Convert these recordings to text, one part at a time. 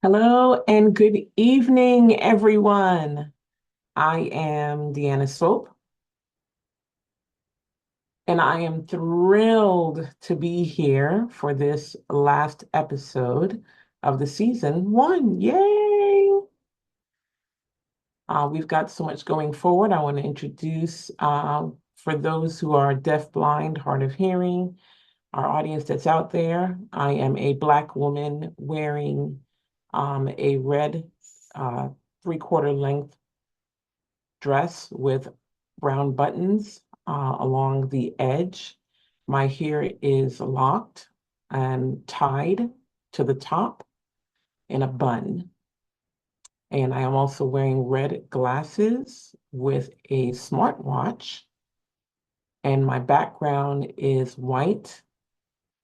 Hello and good evening, everyone. I am Deanna Swope, and I am thrilled to be here for this last episode of the season one. Yay! We've got so much going forward. I want to introduce, for those who are deaf, blind, hard of hearing, our audience that's out there. I am a Black woman wearing a red three-quarter length dress with brown buttons along the edge. My hair is locked and tied to the top in a bun. And I am also wearing red glasses with a smartwatch. And my background is white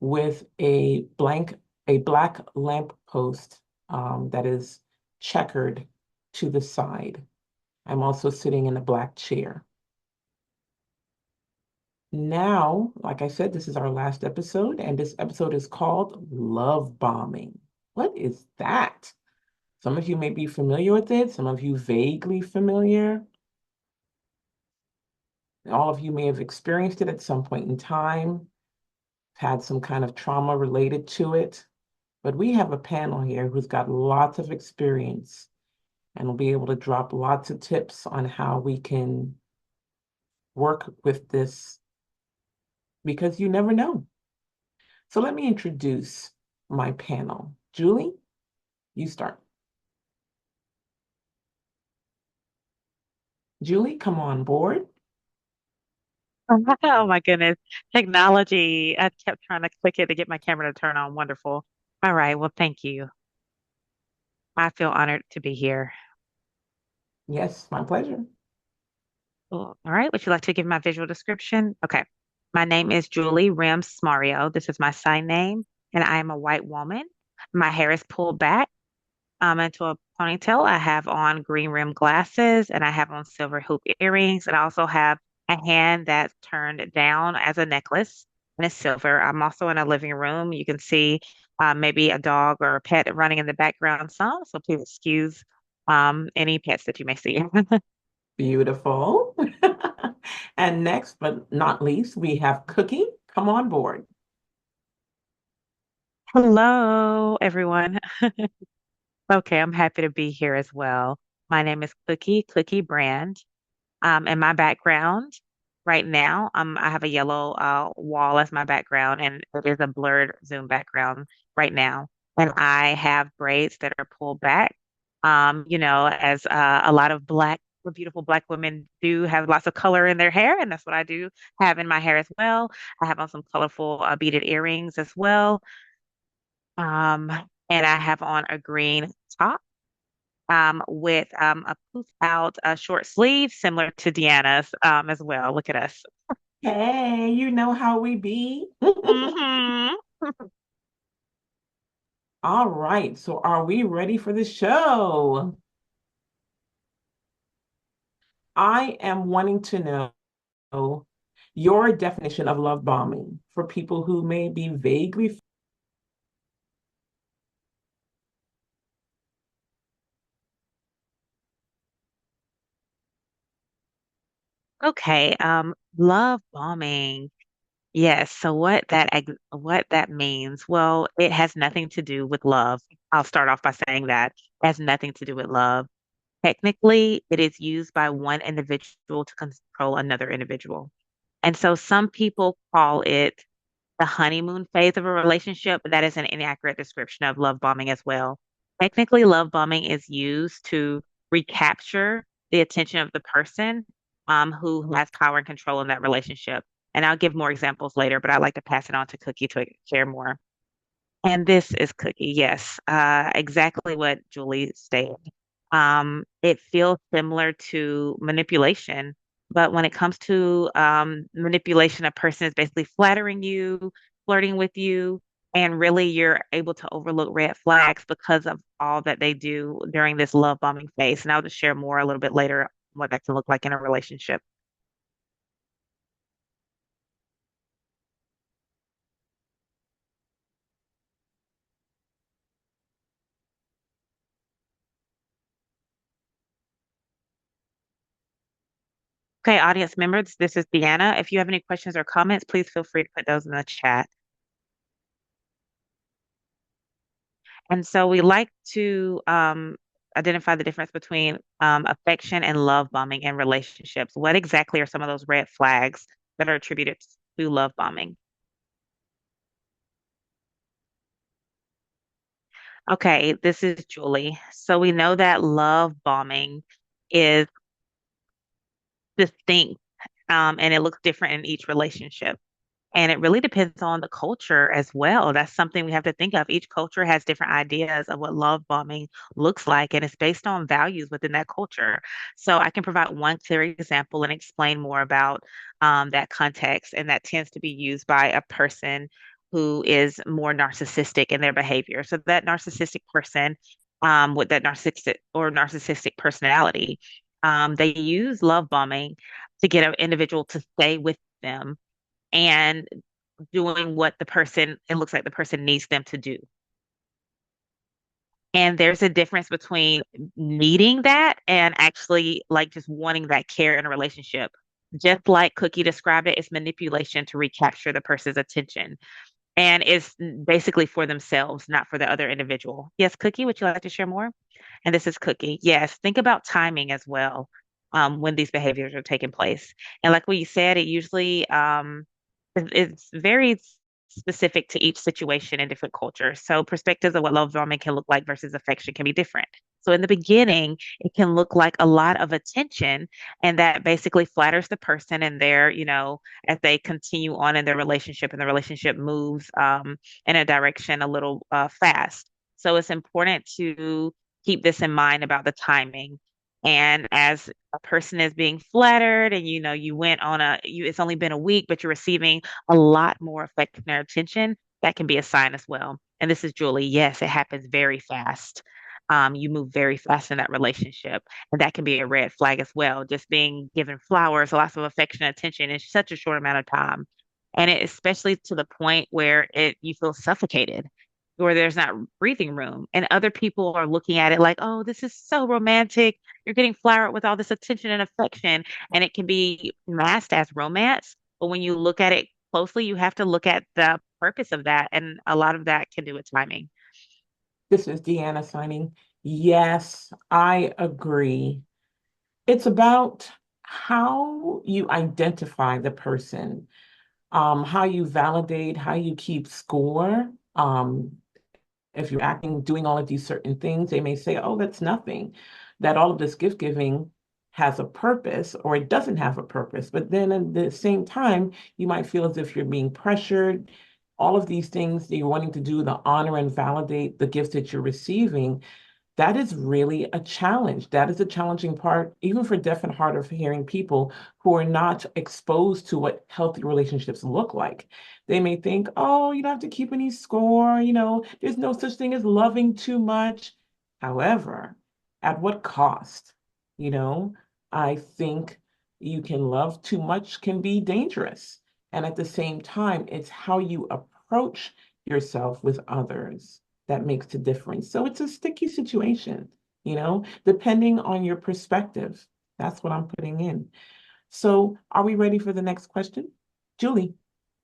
with a black lamp post that is checkered to the side. I'm also sitting in a black chair. Now, like I said, this is our last episode, and this episode is called Love Bombing. What is that? Some of you may be familiar with it, some of you vaguely familiar. All of you may have experienced it at some point in time, had some kind of trauma related to it. But we have a panel here who's got lots of experience and will be able to drop lots of tips on how we can work with this because you never know. So let me introduce my panel. Julie, you start. Julie, come on board. Oh my goodness. Technology. I kept trying to click it to get my camera to turn on. Wonderful. All right. Well, thank you. I feel honored to be here. Yes, my pleasure. Cool. All right. Would you like to give my visual description? Okay. My name is Julie Rims Mario. This is my sign name, and I am a white woman. My hair is pulled back into a ponytail. I have on green rim glasses, and I have on silver hoop earrings, and I also have a hand that's turned down as a necklace and it's silver. I'm also in a living room. You can see maybe a dog or a pet running in the background some, so please excuse any pets that you may see. Beautiful. And next but not least, we have Cookie. Come on board. Hello, everyone. Okay, I'm happy to be here as well. My name is Cookie Brand. And my background right now, I have a yellow wall as my background, and it is a blurred Zoom background right now. And I have braids that are pulled back. As a lot of beautiful Black women do have lots of color in their hair, and that's what I do have in my hair as well. I have on some colorful beaded earrings as well. Um, and I have on a green top with a poof out short sleeve, similar to Deanna's as well. Look at us. Hey, you know how we be. Hmm. All right, so are we ready for the show? I am wanting to know your definition of love bombing for people who may be vaguely. Okay, love bombing. Yes. So what that means? Well, it has nothing to do with love. I'll start off by saying that it has nothing to do with love. Technically, it is used by one individual to control another individual. And so some people call it the honeymoon phase of a relationship, but that is an inaccurate description of love bombing as well. Technically, love bombing is used to recapture the attention of the person who has power and control in that relationship. And I'll give more examples later, but I'd like to pass it on to Cookie to share more. And this is Cookie, yes, exactly what Julie stated. It feels similar to manipulation, but when it comes to manipulation, a person is basically flattering you, flirting with you, and really you're able to overlook red flags because of all that they do during this love bombing phase. And I'll just share more a little bit later what that can look like in a relationship. Okay, audience members, this is Deanna. If you have any questions or comments, please feel free to put those in the chat. And so we like to identify the difference between affection and love bombing in relationships. What exactly are some of those red flags that are attributed to love bombing? Okay, this is Julie. So we know that love bombing is distinct, and it looks different in each relationship. And it really depends on the culture as well. That's something we have to think of. Each culture has different ideas of what love bombing looks like, and it's based on values within that culture. So I can provide one clear example and explain more about that context, and that tends to be used by a person who is more narcissistic in their behavior. So that narcissistic person with that narcissistic personality, they use love bombing to get an individual to stay with them and doing what it looks like the person needs them to do. And there's a difference between needing that and actually like just wanting that care in a relationship. Just like Cookie described it, it's manipulation to recapture the person's attention. And it's basically for themselves, not for the other individual. Yes, Cookie, would you like to share more? And this is Cookie. Yes, think about timing as well when these behaviors are taking place. And like what you said, it usually it's very specific to each situation and different cultures. So perspectives of what love bombing can look like versus affection can be different. So in the beginning, it can look like a lot of attention, and that basically flatters the person and as they continue on in their relationship and the relationship moves in a direction a little fast. So it's important to keep this in mind about the timing. And as a person is being flattered and you went on it's only been a week, but you're receiving a lot more affection or attention, that can be a sign as well. And this is Julie. Yes, it happens very fast. You move very fast in that relationship, and that can be a red flag as well. Just being given flowers, lots of affection and attention in such a short amount of time, and it especially to the point where it you feel suffocated, where there's not breathing room, and other people are looking at it like, "Oh, this is so romantic. You're getting flowered with all this attention and affection," and it can be masked as romance. But when you look at it closely, you have to look at the purpose of that, and a lot of that can do with timing. This is Deanna signing. Yes, I agree. It's about how you identify the person, how you validate, how you keep score. If you're acting, doing all of these certain things, they may say, oh, that's nothing. That all of this gift giving has a purpose or it doesn't have a purpose. But then at the same time, you might feel as if you're being pressured. All of these things that you're wanting to do, the honor and validate the gifts that you're receiving, that is really a challenge. That is a challenging part, even for deaf and hard of hearing people who are not exposed to what healthy relationships look like. They may think, oh, you don't have to keep any score, there's no such thing as loving too much. However, at what cost? You know, I think you can love too much can be dangerous. And at the same time, it's how you approach yourself with others that makes the difference. So it's a sticky situation, depending on your perspective. That's what I'm putting in. So are we ready for the next question? Julie,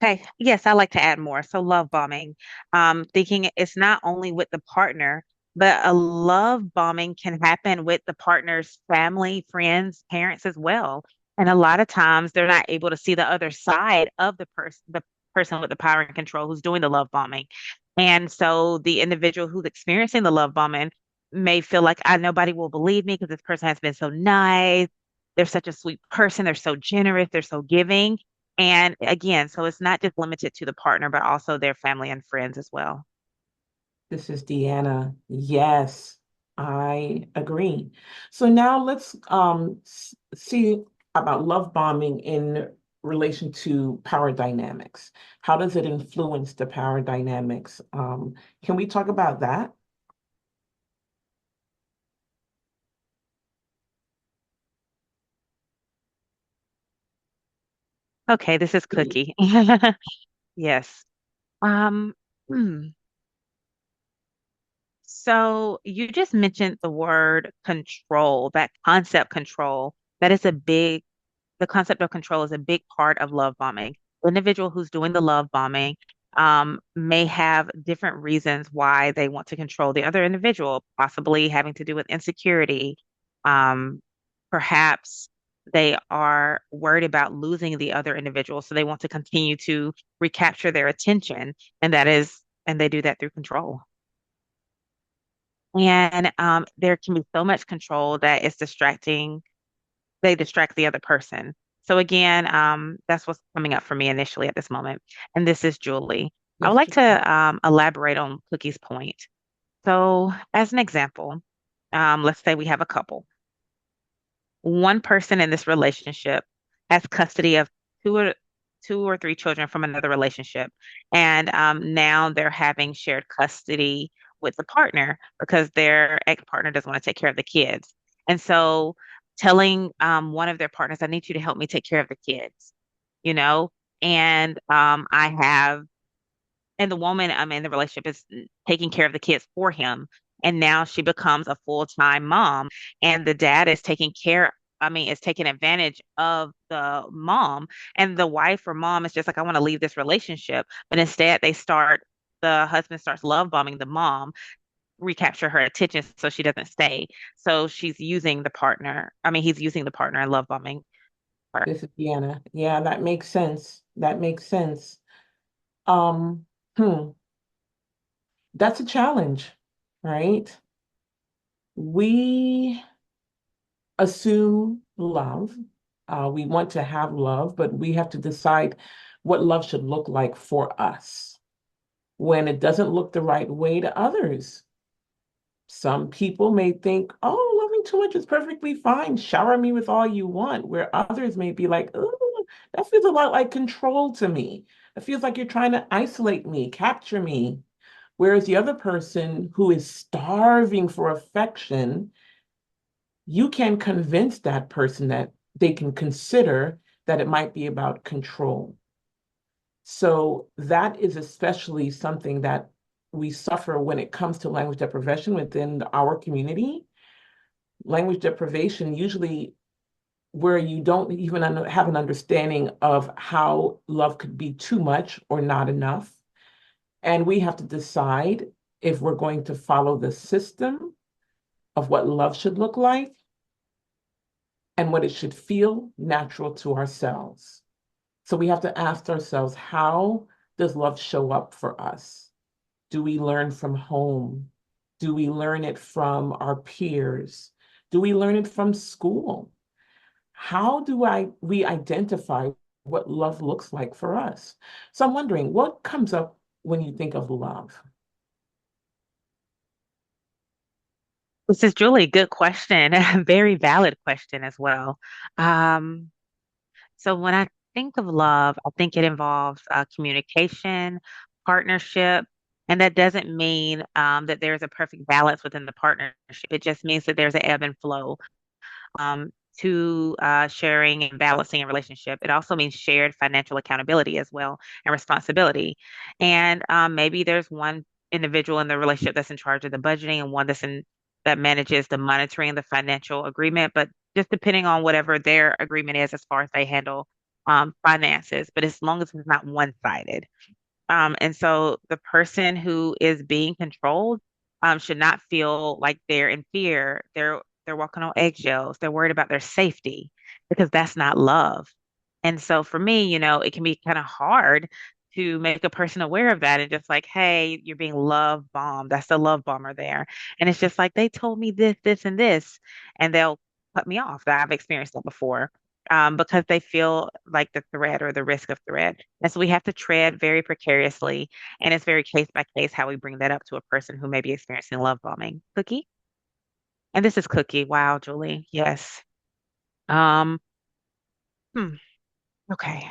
Okay, yes, I like to add more. So love bombing, thinking it's not only with the partner, but a love bombing can happen with the partner's family, friends, parents as well. And a lot of times they're not able to see the other side of the person with the power and control who's doing the love bombing. And so the individual who's experiencing the love bombing may feel like, nobody will believe me because this person has been so nice. They're such a sweet person. They're so generous. They're so giving. And again, so it's not just limited to the partner, but also their family and friends as well. this is Deanna. Yes, I agree. So now let's see about love bombing in relation to power dynamics. How does it influence the power dynamics? Can we talk about that? Okay, this is Cookie. Yes. Um, hmm. So you just mentioned the word control, that concept control. That is a big the concept of control is a big part of love bombing. The individual who's doing the love bombing may have different reasons why they want to control the other individual, possibly having to do with insecurity. Um, Perhaps they are worried about losing the other individual, so they want to continue to recapture their attention, and they do that through control. And there can be so much control that it's distracting. They distract the other person. So again, that's what's coming up for me initially at this moment. And this is Julie. I would Yes, like Julie. to elaborate on Cookie's point. So, as an example, let's say we have a couple. One person in this relationship has custody of two or two or three children from another relationship, and now they're having shared custody with the partner because their ex-partner doesn't want to take care of the kids. And so, telling one of their partners, "I need you to help me take care of the kids," you know, and the woman in the relationship is taking care of the kids for him. And now she becomes a full-time mom. And the dad is is taking advantage of the mom. And the wife or mom is just like, I want to leave this relationship. But instead, the husband starts love bombing the mom, recapture her attention so she doesn't stay. So he's using the partner and love bombing her. This is Deanna. Yeah, that makes sense. That makes sense. Um, hmm, that's a challenge, right? We assume love. We want to have love, but we have to decide what love should look like for us when it doesn't look the right way to others. Some people may think, oh, loving too much is perfectly fine. Shower me with all you want, where others may be like, oh, that feels a lot like control to me. It feels like you're trying to isolate me, capture me. Whereas the other person who is starving for affection, you can convince that person that they can consider that it might be about control. So that is especially something that we suffer when it comes to language deprivation within our community. Language deprivation usually where you don't even have an understanding of how love could be too much or not enough. And we have to decide if we're going to follow the system of what love should look like and what it should feel natural to ourselves. So we have to ask ourselves, how does love show up for us? Do we learn from home? Do we learn it from our peers? Do we learn it from school? How do we identify what love looks like for us? So I'm wondering, what comes up when you think of love? This is Julie. Good question. Very valid question as well. Um, So when I think of love, I think it involves communication, partnership, and that doesn't mean that there's a perfect balance within the partnership. It just means that there's an ebb and flow to sharing and balancing a relationship. It also means shared financial accountability as well and responsibility. And maybe there's one individual in the relationship that's in charge of the budgeting and one that manages the monitoring, the financial agreement. But just depending on whatever their agreement is as far as they handle finances. But as long as it's not one-sided. And so the person who is being controlled should not feel like they're in fear. They're walking on eggshells. They're worried about their safety because that's not love. And so for me, it can be kind of hard to make a person aware of that and just like, hey, you're being love bombed. That's the love bomber there. And it's just like they told me this, this, and this, and they'll cut me off. That I've experienced that before. Because they feel like the threat or the risk of threat. And so we have to tread very precariously. And it's very case by case how we bring that up to a person who may be experiencing love bombing. Cookie? And this is Cookie. Wow, Julie. Yes. Um, hmm, okay.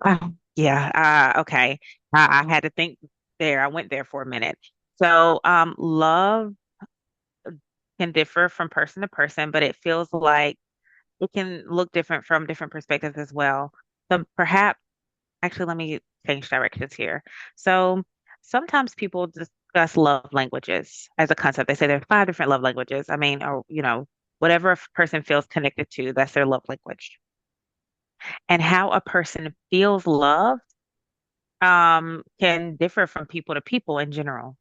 Ah, yeah. Okay. I had to think there. I went there for a minute. So, love can differ from person to person, but it feels like it can look different from different perspectives as well. So perhaps actually, let me change directions here. So sometimes people discuss love languages as a concept. They say there's five different love languages. I mean, or whatever a person feels connected to, that's their love language. And how a person feels love can differ from people to people in general.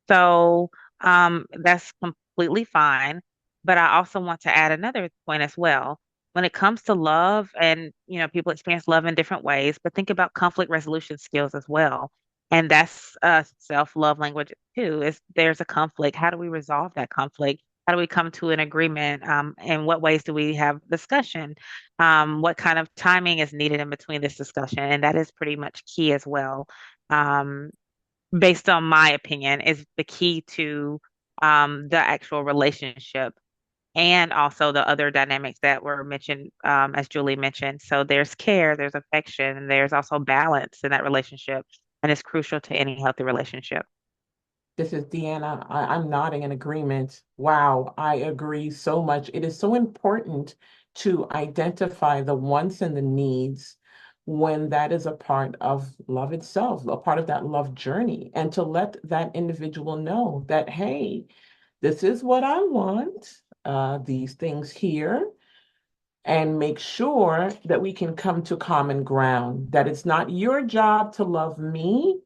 So that's completely fine. But I also want to add another point as well. When it comes to love, and people experience love in different ways, but think about conflict resolution skills as well. And that's self-love language too. Is there's a conflict? How do we resolve that conflict? How do we come to an agreement? In what ways do we have discussion? What kind of timing is needed in between this discussion? And that is pretty much key as well. Um, Based on my opinion, is the key to the actual relationship and also the other dynamics that were mentioned, as Julie mentioned. So there's care, there's affection, and there's also balance in that relationship. And it's crucial to any healthy relationship. This is Deanna. I'm nodding in agreement. Wow, I agree so much. It is so important to identify the wants and the needs when that is a part of love itself, a part of that love journey, and to let that individual know that, hey, this is what I want, these things here, and make sure that we can come to common ground, that it's not your job to love me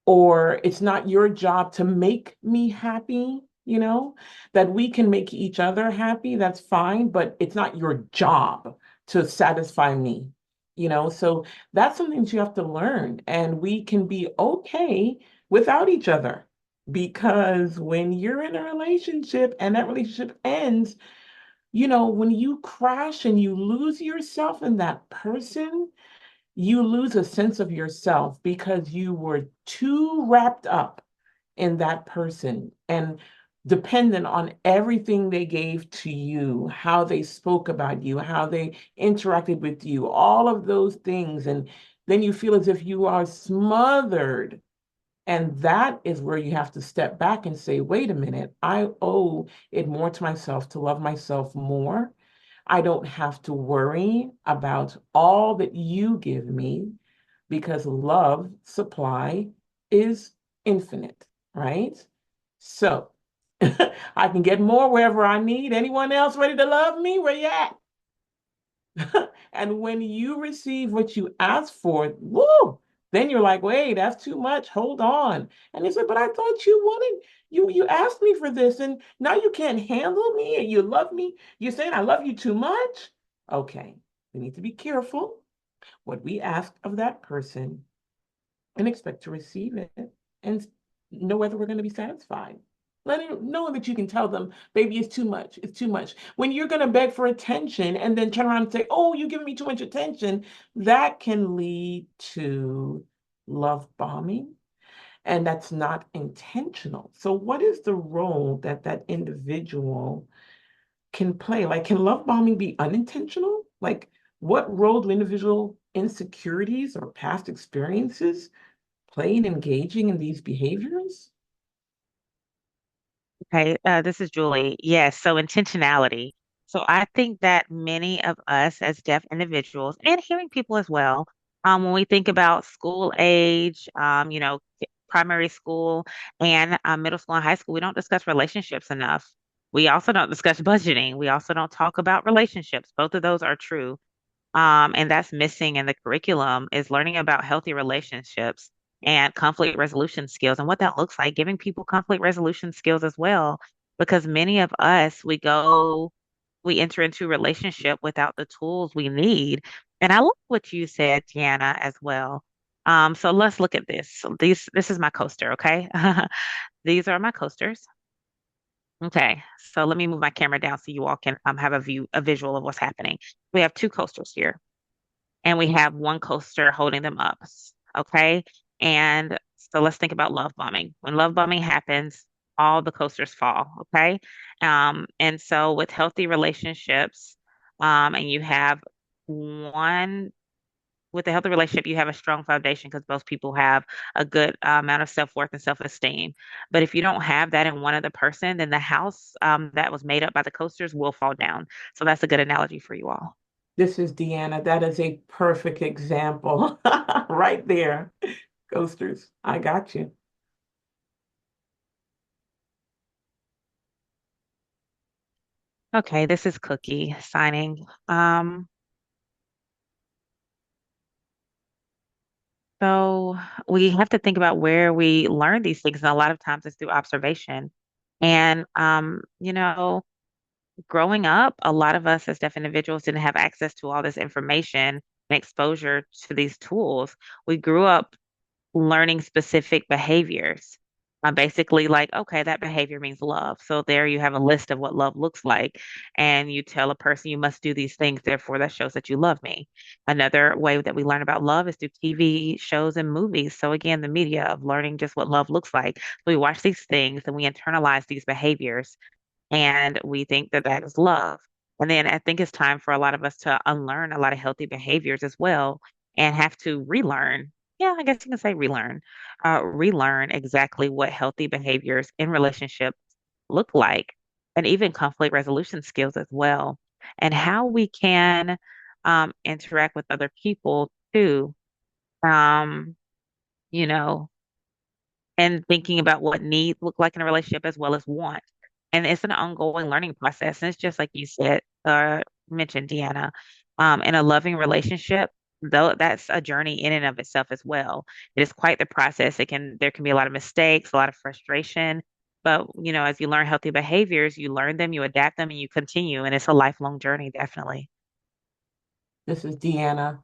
or it's not your job to make me happy, that we can make each other happy, that's fine, but it's not your job to satisfy me, so that's something that you have to learn. And we can be okay without each other because when you're in a relationship and that relationship ends, when you crash and you lose yourself in that person, you lose a sense of yourself because you were too wrapped up in that person and dependent on everything they gave to you, how they spoke about you, how they interacted with you, all of those things. And then you feel as if you are smothered. And that is where you have to step back and say, wait a minute, I owe it more to myself to love myself more. I don't have to worry about all that you give me because love supply is infinite, right? So I can get more wherever I need. Anyone else ready to love me? Where you at? And when you receive what you ask for, woo, then you're like, wait, that's too much. Hold on. And he said, but I thought you wanted, you asked me for this, and now you can't handle me and you love me. You're saying I love you too much. Okay, we need to be careful what we ask of that person and expect to receive it and know whether we're going to be satisfied. Knowing that you can tell them, baby, it's too much. It's too much. When you're going to beg for attention and then turn around and say, oh, you're giving me too much attention, that can lead to love bombing. And that's not intentional. So, what is the role that that individual can play? Like, can love bombing be unintentional? Like, what role do individual insecurities or past experiences play in engaging in these behaviors? Okay, this is Julie. Yes, so intentionality. So I think that many of us as deaf individuals and hearing people as well, when we think about school age, primary school and middle school and high school, we don't discuss relationships enough. We also don't discuss budgeting. We also don't talk about relationships. Both of those are true. And that's missing in the curriculum is learning about healthy relationships and conflict resolution skills and what that looks like, giving people conflict resolution skills as well. Because many of us, we enter into a relationship without the tools we need. And I love what you said, Deanna, as well. So let's look at this. So this is my coaster, okay? These are my coasters. Okay, so let me move my camera down so you all can have a visual of what's happening. We have two coasters here and we have one coaster holding them up. Okay. And so let's think about love bombing. When love bombing happens, all the coasters fall. Okay. And so with healthy relationships, and you have one with a healthy relationship, you have a strong foundation because most people have a good amount of self-worth and self-esteem. But if you don't have that in one other person, then the house that was made up by the coasters will fall down. So that's a good analogy for you all. This is Deanna. That is a perfect example right there. Coasters, I got you. Okay, this is Cookie signing. So we have to think about where we learn these things, and a lot of times it's through observation. And growing up, a lot of us as deaf individuals didn't have access to all this information and exposure to these tools. We grew up learning specific behaviors. Basically, like, okay, that behavior means love. So there you have a list of what love looks like. And you tell a person you must do these things, therefore that shows that you love me. Another way that we learn about love is through TV shows and movies. So again, the media of learning just what love looks like. So we watch these things and we internalize these behaviors and we think that that is love. And then I think it's time for a lot of us to unlearn a lot of healthy behaviors as well and have to relearn. Yeah, I guess you can say relearn exactly what healthy behaviors in relationships look like, and even conflict resolution skills as well, and how we can interact with other people too. Um, you know, and thinking about what needs look like in a relationship as well as wants. And it's an ongoing learning process. And it's just like you said, mentioned, Deanna, in a loving relationship, though that's a journey in and of itself as well. It is quite the process. There can be a lot of mistakes, a lot of frustration. But, as you learn healthy behaviors, you learn them, you adapt them, and you continue. And it's a lifelong journey, definitely. This is Deanna.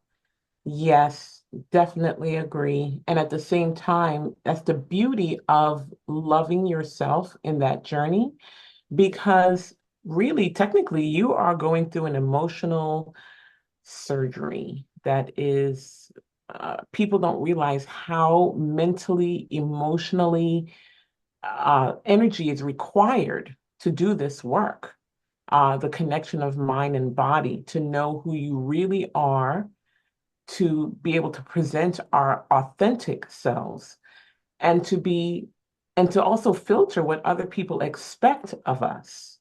Yes, definitely agree. And at the same time, that's the beauty of loving yourself in that journey, because really, technically, you are going through an emotional surgery that is, people don't realize how mentally, emotionally, energy is required to do this work. The connection of mind and body to know who you really are, to be able to present our authentic selves, and to also filter what other people expect of us,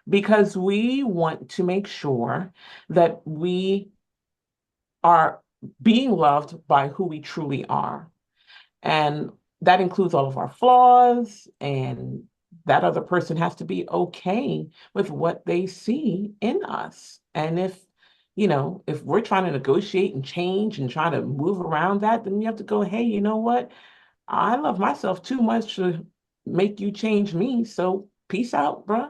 because we want to make sure that we are being loved by who we truly are. And that includes all of our flaws, and that other person has to be okay with what they see in us. And if we're trying to negotiate and change and try to move around that, then you have to go, hey, you know what? I love myself too much to make you change me. So peace out, bruh.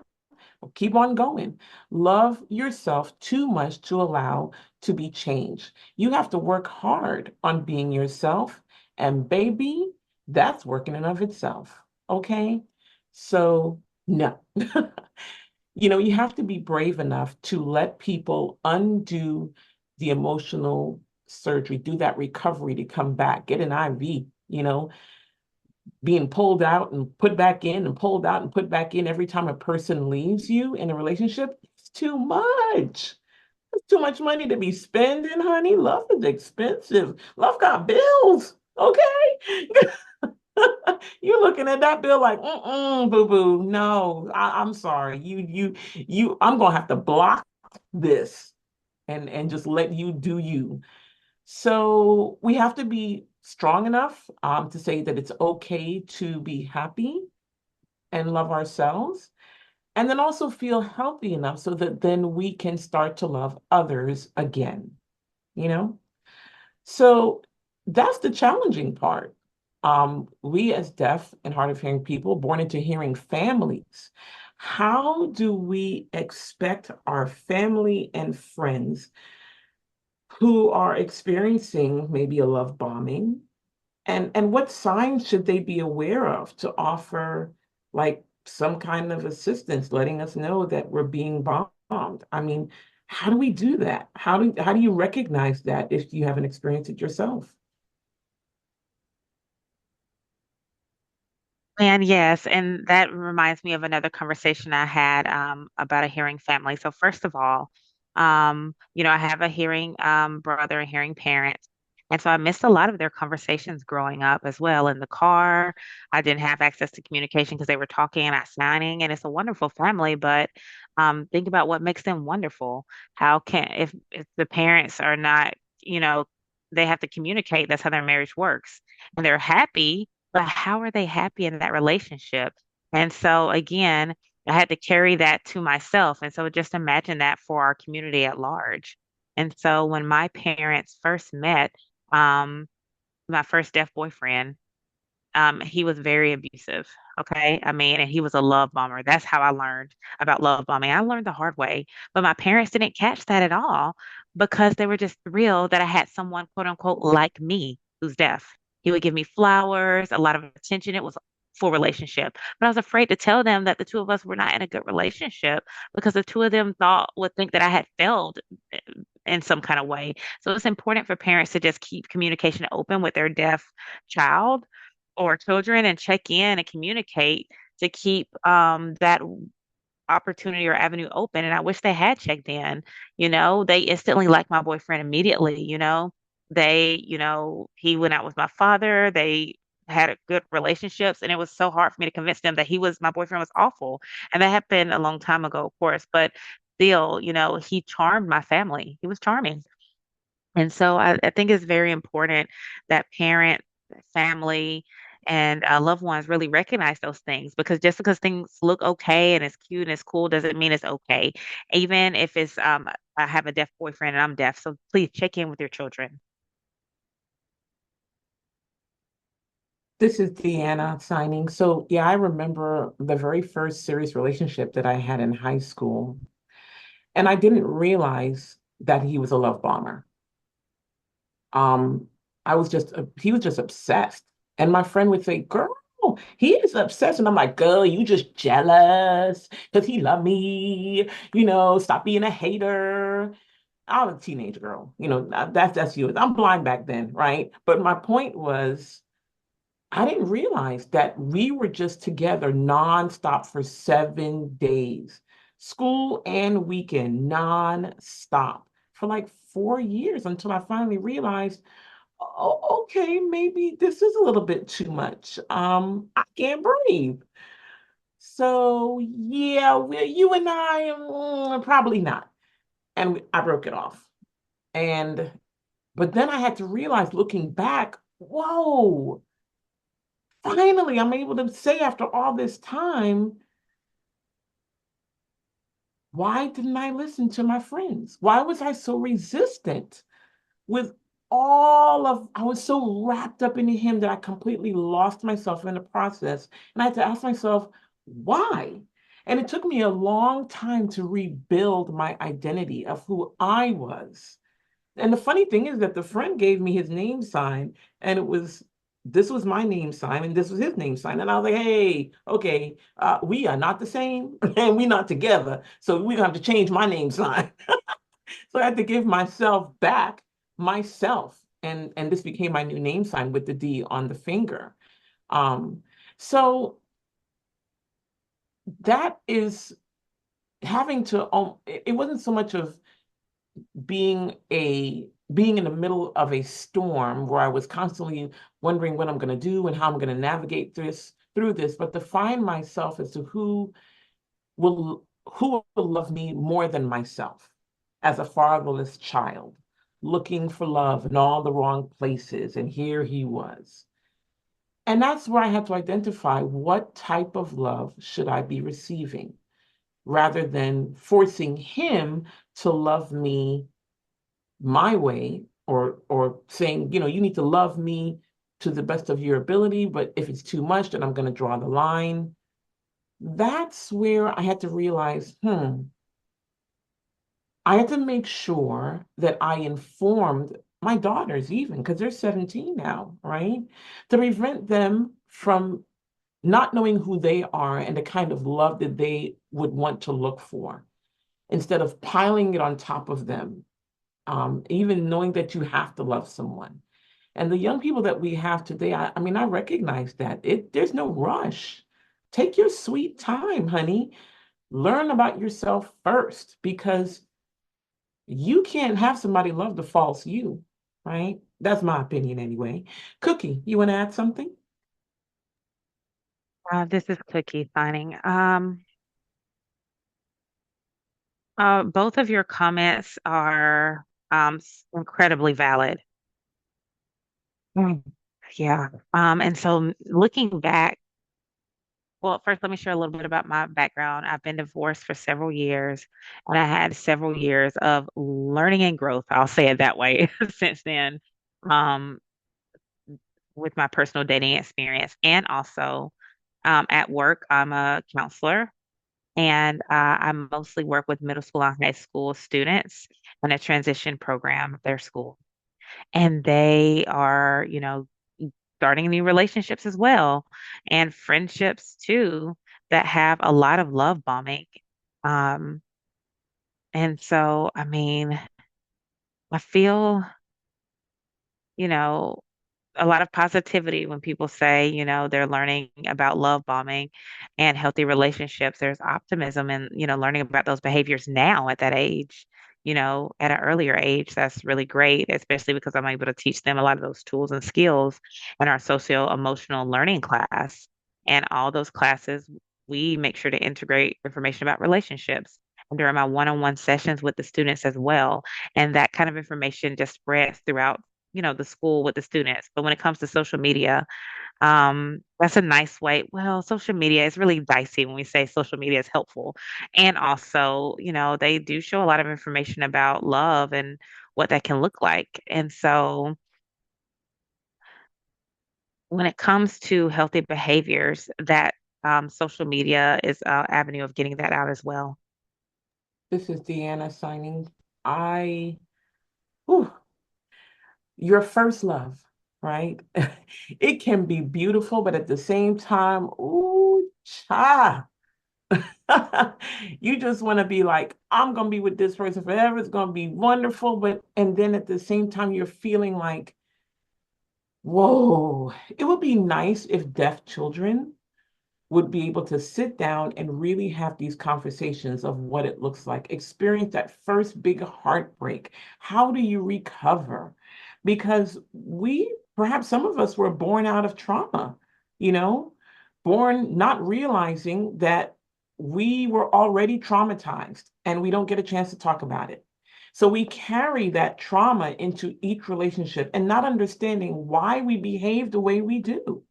Keep on going. Love yourself too much to allow to be changed. You have to work hard on being yourself. And baby, that's working in of itself. Okay. So, no. You have to be brave enough to let people undo the emotional surgery, do that recovery to come back, get an IV, being pulled out and put back in and pulled out and put back in every time a person leaves you in a relationship. It's too much. It's too much money to be spending, honey. Love is expensive. Love got bills. Okay. You're looking at that bill like, boo boo. No, I'm sorry. I'm gonna have to block this and just let you do you. So we have to be strong enough to say that it's okay to be happy and love ourselves, and then also feel healthy enough so that then we can start to love others again, you know? So that's the challenging part. We as deaf and hard of hearing people born into hearing families, how do we expect our family and friends who are experiencing maybe a love bombing, and what signs should they be aware of to offer, like, some kind of assistance, letting us know that we're being bombed? I mean, how do we do that? How do you recognize that if you haven't experienced it yourself? And yes, and that reminds me of another conversation I had about a hearing family. So first of all, I have a hearing brother, a hearing parent. And so I missed a lot of their conversations growing up as well in the car. I didn't have access to communication because they were talking and not signing. And it's a wonderful family, but think about what makes them wonderful. How can if the parents are not, you know, they have to communicate. That's how their marriage works. And they're happy, but how are they happy in that relationship? And so again, I had to carry that to myself. And so just imagine that for our community at large. And so when my parents first met, um, my first deaf boyfriend, he was very abusive. Okay. I mean, and he was a love bomber. That's how I learned about love bombing. I learned the hard way, but my parents didn't catch that at all because they were just thrilled that I had someone, quote unquote, like me who's deaf. He would give me flowers, a lot of attention. It was a full relationship, but I was afraid to tell them that the two of us were not in a good relationship because the two of them would think that I had failed in some kind of way. So it's important for parents to just keep communication open with their deaf child or children and check in and communicate to keep that opportunity or avenue open. And I wish they had checked in. They instantly liked my boyfriend immediately. He went out with my father. They had a good relationships, and it was so hard for me to convince them that my boyfriend was awful. And that happened a long time ago, of course, but still, he charmed my family. He was charming. And so I think it's very important that parent, family, and loved ones really recognize those things because just because things look okay and it's cute and it's cool doesn't mean it's okay. Even if I have a deaf boyfriend and I'm deaf, so please check in with your children. This is Deanna signing. So, yeah, I remember the very first serious relationship that I had in high school, and I didn't realize that he was a love bomber. Um, he was just obsessed. And my friend would say, "Girl, he is obsessed." And I'm like, "Girl, you just jealous because he loved me. Stop being a hater." I was a teenage girl. That's you. I'm blind back then, right? But my point was, I didn't realize that we were just together nonstop for 7 days, school and weekend, nonstop for like 4 years until I finally realized, oh, okay, maybe this is a little bit too much. I can't breathe. So yeah, you and I, probably not. And I broke it off. And but then I had to realize, looking back, whoa, finally I'm able to say after all this time, why didn't I listen to my friends? Why was I so resistant with I was so wrapped up into him that I completely lost myself in the process. And I had to ask myself, why? And it took me a long time to rebuild my identity of who I was. And the funny thing is that the friend gave me his name sign, and this was my name sign, and this was his name sign. And I was like, hey, okay, we are not the same, and we're not together. So we're gonna have to change my name sign. So I had to give myself back myself. And this became my new name sign with the D on the finger. Um, so that is having to, it wasn't so much of being in the middle of a storm where I was constantly wondering what I'm going to do and how I'm going to navigate through this, but to find myself as to who will love me more than myself as a fatherless child, looking for love in all the wrong places, and here he was. And that's where I had to identify what type of love should I be receiving rather than forcing him to love me my way, or saying, you need to love me to the best of your ability, but if it's too much, then I'm going to draw the line. That's where I had to realize, I had to make sure that I informed my daughters, even because they're 17 now, right? To prevent them from not knowing who they are and the kind of love that they would want to look for, instead of piling it on top of them, even knowing that you have to love someone. And the young people that we have today, I mean, I recognize that there's no rush. Take your sweet time, honey. Learn about yourself first, because you can't have somebody love the false you, right? That's my opinion anyway. Cookie, you want to add something? This is Cookie signing. Both of your comments are incredibly valid. Mm. Yeah. And so looking back, Well, first, let me share a little bit about my background. I've been divorced for several years, and I had several years of learning and growth. I'll say it that way since then, um, with my personal dating experience. And also at work, I'm a counselor, and I mostly work with middle school and high school students in a transition program of their school. And they are, starting new relationships as well, and friendships too, that have a lot of love bombing. Um, and so, I mean, I feel, you know, a lot of positivity when people say, they're learning about love bombing and healthy relationships. There's optimism and, learning about those behaviors now at that age, at an earlier age. That's really great, especially because I'm able to teach them a lot of those tools and skills in our socio emotional learning class. And all those classes, we make sure to integrate information about relationships. And during my one-on-one sessions with the students as well. And that kind of information just spreads throughout the school with the students. But when it comes to social media, that's a nice way. Well, social media is really dicey when we say social media is helpful. And also, they do show a lot of information about love and what that can look like. And so when it comes to healthy behaviors, that social media is an avenue of getting that out as well. This is Deanna signing. I, whew, your first love, right? It can be beautiful, but at the same time, ooh, cha. You just want to be like, I'm gonna be with this person forever. It's gonna be wonderful. But and then at the same time, you're feeling like, whoa, it would be nice if deaf children would be able to sit down and really have these conversations of what it looks like, experience that first big heartbreak. How do you recover? Because perhaps some of us were born out of trauma, you know, born not realizing that we were already traumatized and we don't get a chance to talk about it. So we carry that trauma into each relationship and not understanding why we behave the way we do,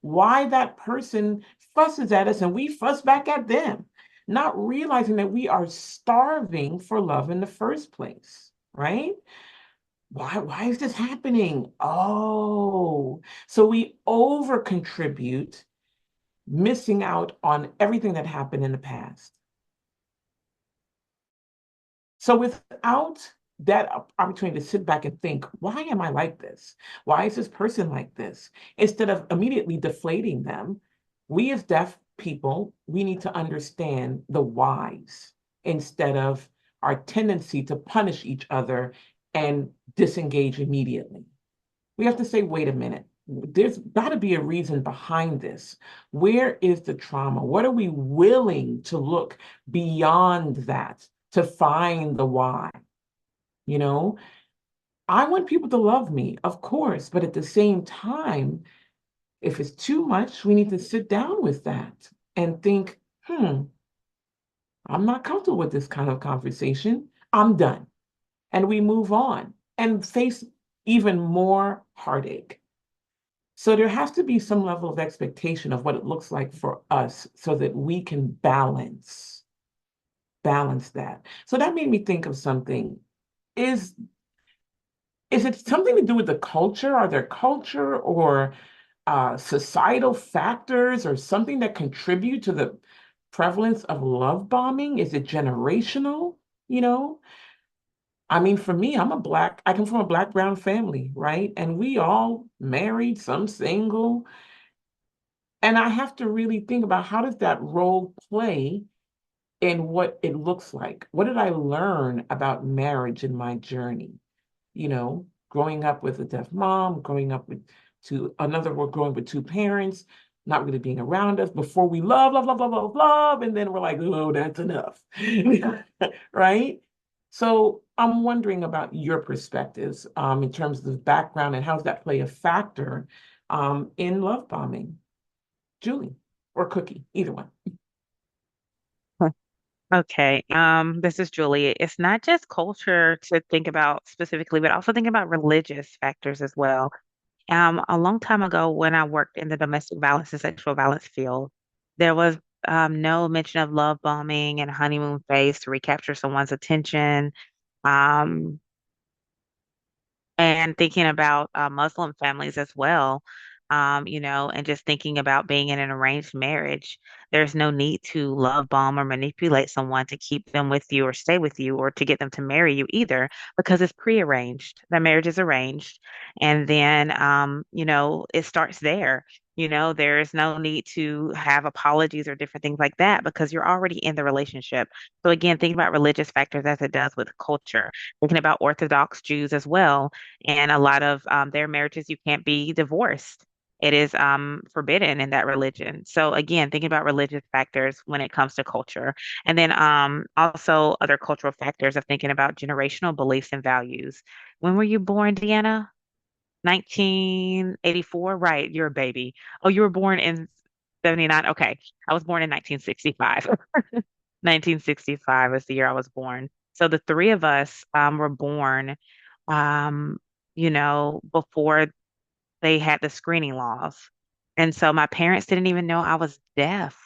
why that person fusses at us and we fuss back at them, not realizing that we are starving for love in the first place, right? Why is this happening? Oh, so we over contribute, missing out on everything that happened in the past. So without that opportunity to sit back and think, why am I like this? Why is this person like this? Instead of immediately deflating them, we as deaf people, we need to understand the whys instead of our tendency to punish each other and disengage immediately. We have to say, wait a minute, there's got to be a reason behind this. Where is the trauma? What are we willing to look beyond that to find the why? You know, I want people to love me, of course, but at the same time, if it's too much, we need to sit down with that and think, I'm not comfortable with this kind of conversation. I'm done. And we move on and face even more heartache. So there has to be some level of expectation of what it looks like for us so that we can balance that. So that made me think of something. Is is it something to do with the culture? Are there culture or societal factors or something that contribute to the prevalence of love bombing? Is it generational? You know, I mean, for me, I come from a black brown family, right? And we all married, some single. And I have to really think about how does that role play in what it looks like? What did I learn about marriage in my journey? Growing up with a deaf mom, growing up with we're growing with two parents, not really being around us before we love, and then we're like, oh, that's enough. Right? So I'm wondering about your perspectives in terms of the background and how does that play a factor in love bombing? Julie or Cookie, either one. Okay. This is Julie. It's not just culture to think about specifically, but also think about religious factors as well. A long time ago when I worked in the domestic violence and sexual violence field, There was no mention of love bombing and honeymoon phase to recapture someone's attention. Um, and thinking about Muslim families as well, and just thinking about being in an arranged marriage. There's no need to love bomb or manipulate someone to keep them with you or stay with you or to get them to marry you either, because it's prearranged. The marriage is arranged. And then, it starts there. There is no need to have apologies or different things like that because you're already in the relationship. So again, thinking about religious factors as it does with culture, thinking about Orthodox Jews as well, and a lot of their marriages, you can't be divorced. It is forbidden in that religion. So again, thinking about religious factors when it comes to culture, and then also other cultural factors of thinking about generational beliefs and values. When were you born, Deanna? 1984, right? You're a baby. Oh, you were born in 79. Okay, I was born in 1965. 1965 was the year I was born. So the three of us were born um, before they had the screening laws. And so my parents didn't even know I was deaf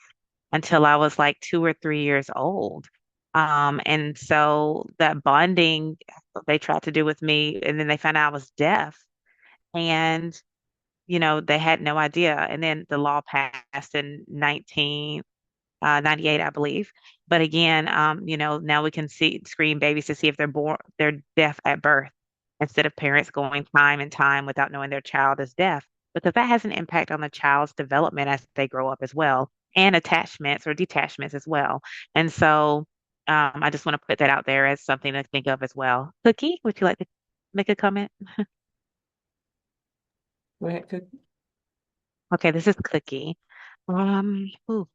until I was like 2 or 3 years old. And so that bonding they tried to do with me, and then they found out I was deaf. And, they had no idea. And then the law passed in 98, I believe. But again, now we can see screen babies to see if they're deaf at birth instead of parents going time and time without knowing their child is deaf, because that has an impact on the child's development as they grow up as well, and attachments or detachments as well. And so, I just want to put that out there as something to think of as well. Cookie, would you like to make a comment? Go ahead, Cookie. Okay, this is Cookie. Ooh,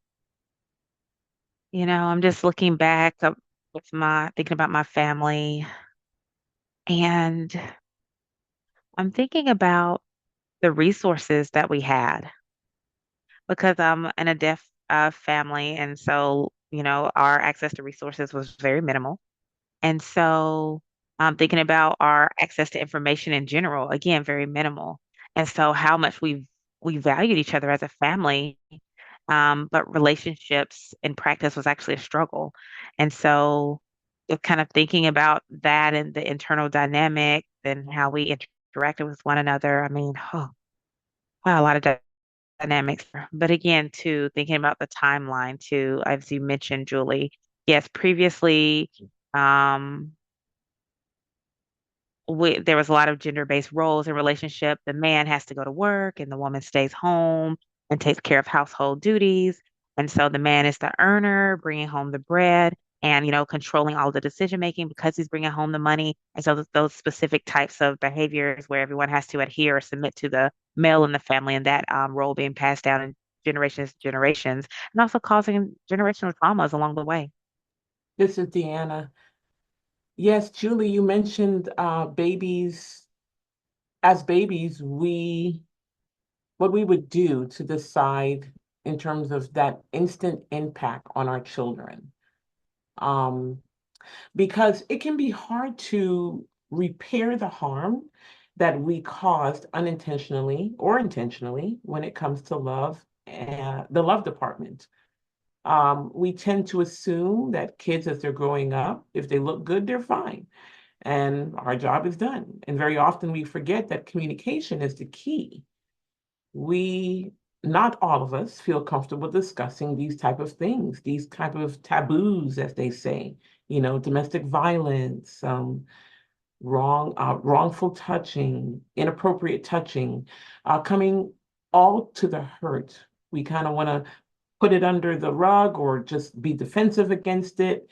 I'm just looking back with my thinking about my family, and I'm thinking about the resources that we had because I'm in a deaf family, and so our access to resources was very minimal. And so I'm thinking about our access to information in general, again, very minimal. And so how much we valued each other as a family, but relationships in practice was actually a struggle. And so just kind of thinking about that and the internal dynamic and how we interacted with one another. I mean, oh, wow, a lot of dynamics. But again, too, thinking about the timeline too, as you mentioned, Julie, yes, previously, um, there was a lot of gender-based roles in relationship. The man has to go to work and the woman stays home and takes care of household duties. And so the man is the earner, bringing home the bread and, controlling all the decision making because he's bringing home the money. And so those specific types of behaviors where everyone has to adhere or submit to the male in the family, and that role being passed down in generations to generations, and also causing generational traumas along the way. This is Deanna. Yes, Julie, you mentioned babies. As babies, what we would do to decide in terms of that instant impact on our children. Um, because it can be hard to repair the harm that we caused unintentionally or intentionally when it comes to love and the love department. We tend to assume that kids, as they're growing up, if they look good, they're fine. And our job is done. And very often we forget that communication is the key. We, not all of us, feel comfortable discussing these type of things, these type of taboos, as they say, domestic violence, wrongful touching, inappropriate touching, coming all to the hurt. We kind of want to put it under the rug or just be defensive against it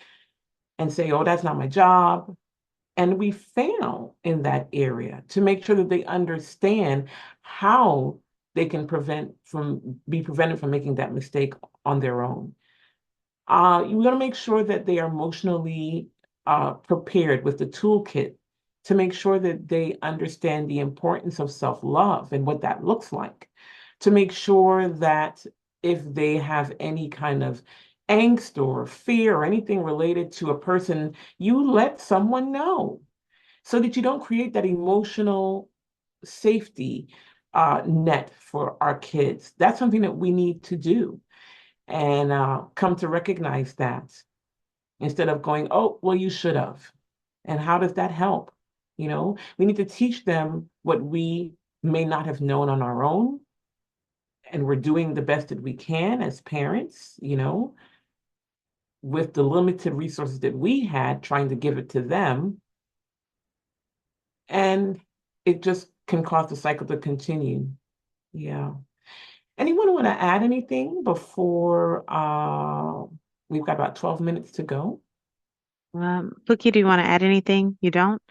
and say, oh, that's not my job. And we fail in that area to make sure that they understand how they can be prevented from making that mistake on their own. You want to make sure that they are emotionally prepared with the toolkit to make sure that they understand the importance of self-love and what that looks like. To make sure that if they have any kind of angst or fear or anything related to a person, you let someone know so that you don't create that emotional safety net for our kids. That's something that we need to do. and come to recognize that instead of going, oh, well, you should have. And how does that help? We need to teach them what we may not have known on our own. And we're doing the best that we can as parents, with the limited resources that we had, trying to give it to them. And it just can cause the cycle to continue. Yeah. Anyone want to add anything before we've got about 12 minutes to go? Pookie, do you want to add anything? You don't?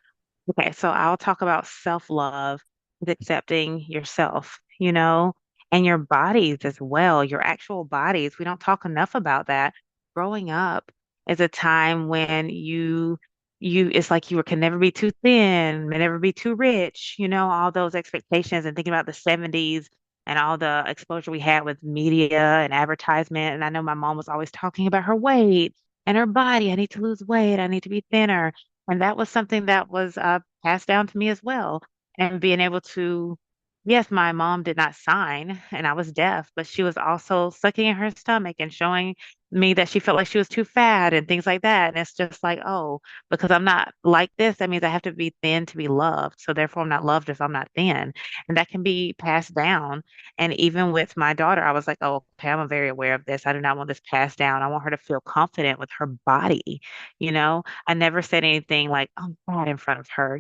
Okay, so I'll talk about self-love, is accepting yourself, and your bodies as well, your actual bodies. We don't talk enough about that. Growing up is a time when it's like can never be too thin, may never be too rich, all those expectations and thinking about the 70s and all the exposure we had with media and advertisement. And I know my mom was always talking about her weight and her body. I need to lose weight. I need to be thinner. And that was something that was passed down to me as well. And being able to, yes, my mom did not sign and I was deaf, but she was also sucking in her stomach and showing me that she felt like she was too fat and things like that. And it's just like, oh, because I'm not like this, that means I have to be thin to be loved. So therefore, I'm not loved if I'm not thin. And that can be passed down. And even with my daughter, I was like, oh, okay, I'm very aware of this. I do not want this passed down. I want her to feel confident with her body, you know? I never said anything like, I'm fat in front of her,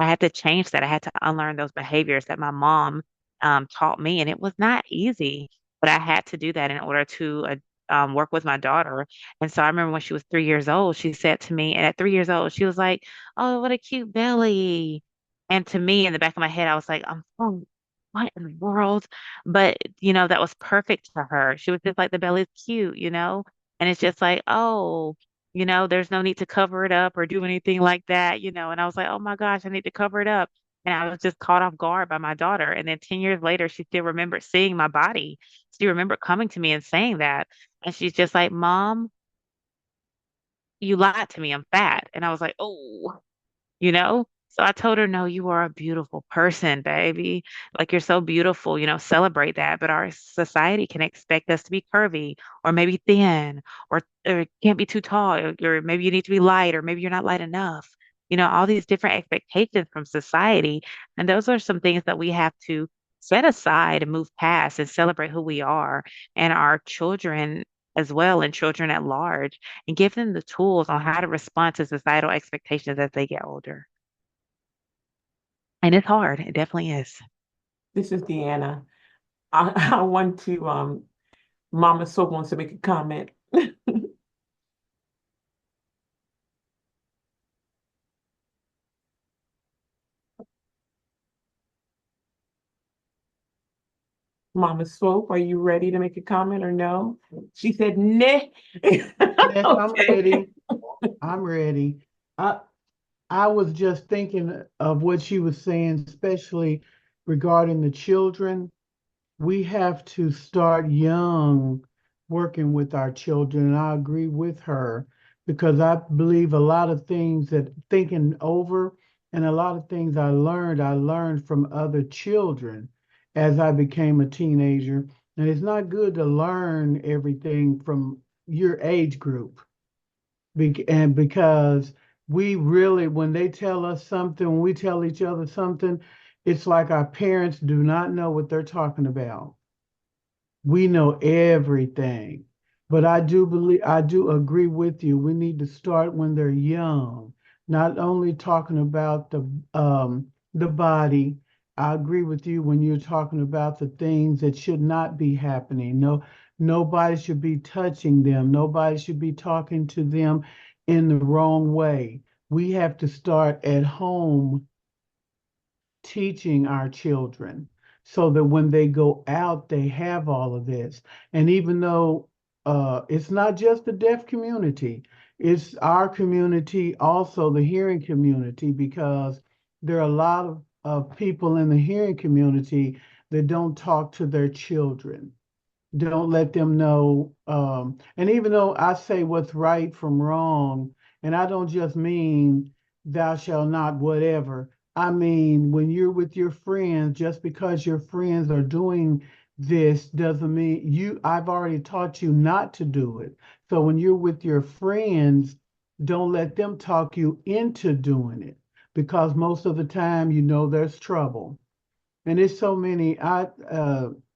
I had to change that. I had to unlearn those behaviors that my mom taught me. And it was not easy, but I had to do that in order to work with my daughter. And so I remember when she was 3 years old, she said to me, and at 3 years old, she was like, oh, what a cute belly. And to me, in the back of my head, I was like, oh, what in the world? But, that was perfect for her. She was just like, the belly's cute, And it's just like, oh, there's no need to cover it up or do anything like that, And I was like, oh my gosh, I need to cover it up. And I was just caught off guard by my daughter. And then 10 years later, she still remembered seeing my body. She remembered coming to me and saying that. And she's just like, Mom, you lied to me. I'm fat. And I was like, oh, you know? So I told her, no, you are a beautiful person, baby. Like you're so beautiful, celebrate that. But our society can expect us to be curvy or maybe thin or it can't be too tall or maybe you need to be light or maybe you're not light enough. All these different expectations from society. And those are some things that we have to set aside and move past and celebrate who we are and our children as well and children at large and give them the tools on how to respond to societal expectations as they get older. And it's hard. It definitely is. This is Deanna. I want to, Mama So wants to make a comment. Mama Swope, are you ready to make a comment or no? She said, nah. Yes, I'm Okay. ready. I'm ready. I I was just thinking of what she was saying, especially regarding the children. We have to start young working with our children. And I agree with her because I believe a lot of things that thinking over and a lot of things I learned from other children as I became a teenager. And it's not good to learn everything from your age group. And because we really, when they tell us something, when we tell each other something, it's like our parents do not know what they're talking about. We know everything. But I do agree with you. We need to start when they're young, not only talking about the body. I agree with you when you're talking about the things that should not be happening. No, nobody should be touching them. Nobody should be talking to them in the wrong way. We have to start at home teaching our children so that when they go out, they have all of this. And even though it's not just the deaf community, it's our community, also the hearing community, because there are a lot of people in the hearing community that don't talk to their children, don't let them know. And even though I say what's right from wrong, and I don't just mean thou shalt not whatever, I mean when you're with your friends, just because your friends are doing this doesn't mean I've already taught you not to do it. So when you're with your friends, don't let them talk you into doing it because most of the time, there's trouble. And it's so many.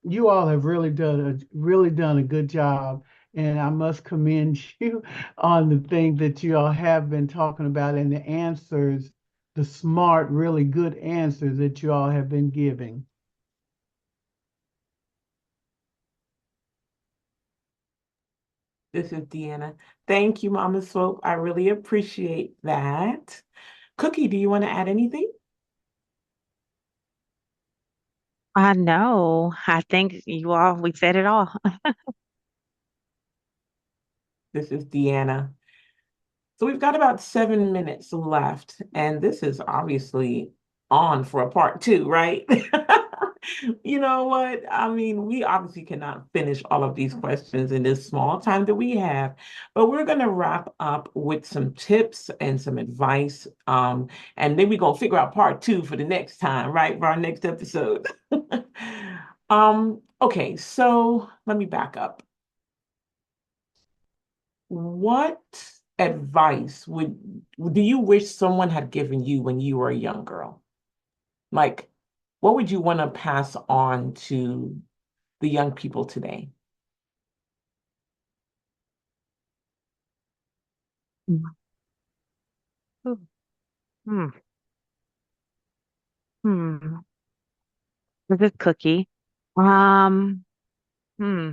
You all have really done a good job, and I must commend you on the things that you all have been talking about and the answers, the smart, really good answers that you all have been giving. This is Deanna. Thank you, Mama Swope. I really appreciate that. Cookie, do you want to add anything? I know. I think we said it all. This is Deanna. So we've got about 7 minutes left, and this is obviously on for a part two, right? You know what? I mean, we obviously cannot finish all of these questions in this small time that we have, but we're going to wrap up with some tips and some advice. And then we're going to figure out part two for the next time, right? For our next episode. Okay, so let me back up. What advice do you wish someone had given you when you were a young girl? Like, what would you want to pass on to the young people today? Hmm. Hmm. This is Cookie. Um, hmm.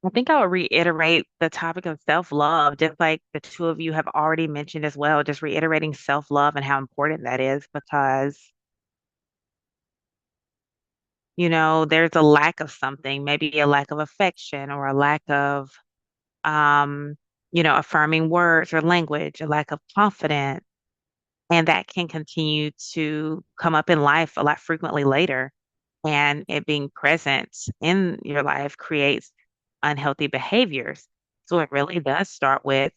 I think I would reiterate the topic of self-love, just like the two of you have already mentioned as well, just reiterating self-love and how important that is because, there's a lack of something, maybe a lack of affection or a lack of, um, affirming words or language, a lack of confidence, and that can continue to come up in life a lot frequently later. And it being present in your life creates unhealthy behaviors. So it really does start with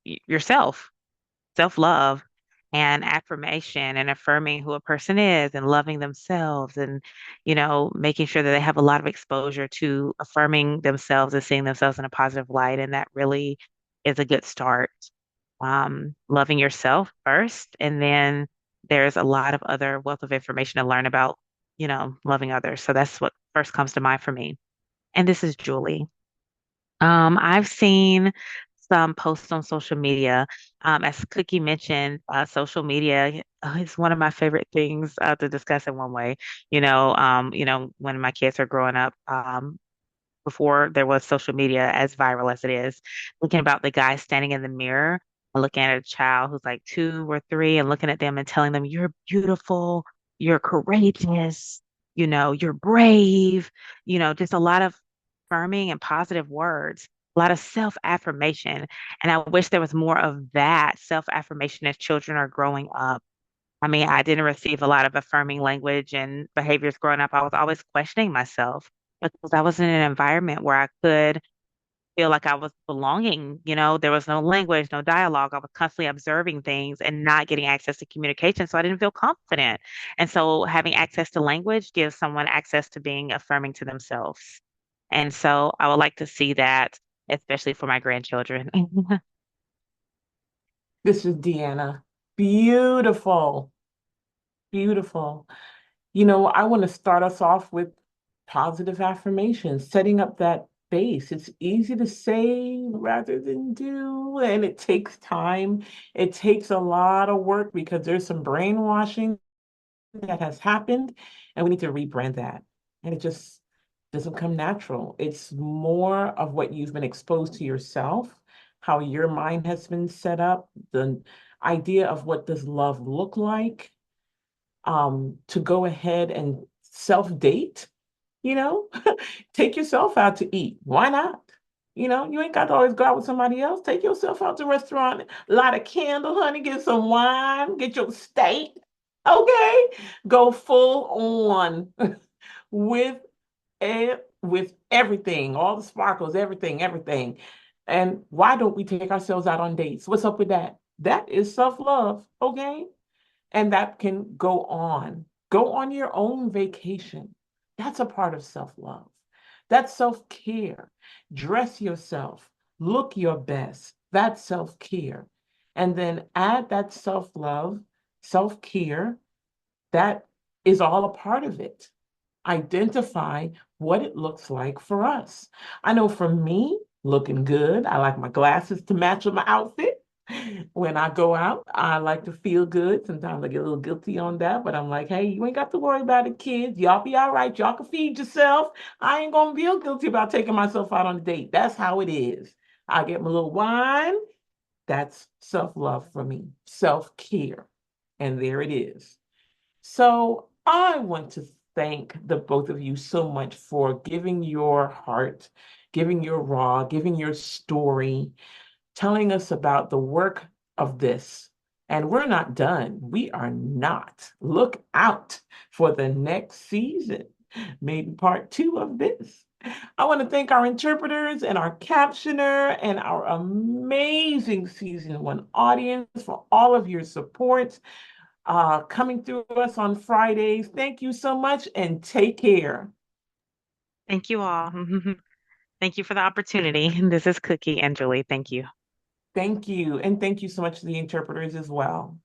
yourself, self-love and affirmation and affirming who a person is and loving themselves and, making sure that they have a lot of exposure to affirming themselves and seeing themselves in a positive light. And that really is a good start. Loving yourself first, and then there's a lot of other wealth of information to learn about, loving others. So that's what first comes to mind for me. And this is Julie. I've seen some posts on social media. As Cookie mentioned, social media is one of my favorite things to discuss in one way. When my kids are growing up, before there was social media as viral as it is, thinking about the guy standing in the mirror and looking at a child who's like 2 or 3 and looking at them and telling them, you're beautiful, you're courageous, you're brave, just a lot of affirming and positive words, a lot of self-affirmation. And I wish there was more of that self-affirmation as children are growing up. I mean, I didn't receive a lot of affirming language and behaviors growing up. I was always questioning myself because I was in an environment where I could feel like I was belonging. There was no language, no dialogue. I was constantly observing things and not getting access to communication. So I didn't feel confident. And so having access to language gives someone access to being affirming to themselves. And so I would like to see that, especially for my grandchildren. This is Deanna. Beautiful, beautiful. I want to start us off with positive affirmations, setting up that base. It's easy to say rather than do, and it takes time. It takes a lot of work because there's some brainwashing that has happened, and we need to rebrand that. And it just doesn't come natural. It's more of what you've been exposed to yourself, how your mind has been set up, the idea of what does love look like, to go ahead and self-date, you know, take yourself out to eat. Why not? You ain't got to always go out with somebody else. Take yourself out to a restaurant, light a candle, honey, get some wine, get your steak. Okay. Go full on with with everything, all the sparkles, everything, everything. And why don't we take ourselves out on dates? What's up with that? That is self-love, okay? And that can go on. Go on your own vacation. That's a part of self-love. That's self-care. Dress yourself, look your best. That's self-care. And then add that self-love, self-care. That is all a part of it. Identify what it looks like for us. I know for me, looking good, I like my glasses to match with my outfit. When I go out, I like to feel good. Sometimes I get a little guilty on that, but I'm like, hey, you ain't got to worry about it, kids. Y'all be all right. Y'all can feed yourself. I ain't gonna feel guilty about taking myself out on a date. That's how it is. I get my little wine. That's self-love for me, self-care. And there it is. So I want to thank the both of you so much for giving your heart, giving your raw, giving your story, telling us about the work of this. And we're not done. We are not. Look out for the next season, maybe part two of this. I want to thank our interpreters and our captioner and our amazing season one audience for all of your support coming through us on Fridays. Thank you so much and take care. Thank you all. Thank you for the opportunity. This is Cookie and Julie. Thank you. Thank you. And thank you so much to the interpreters as well.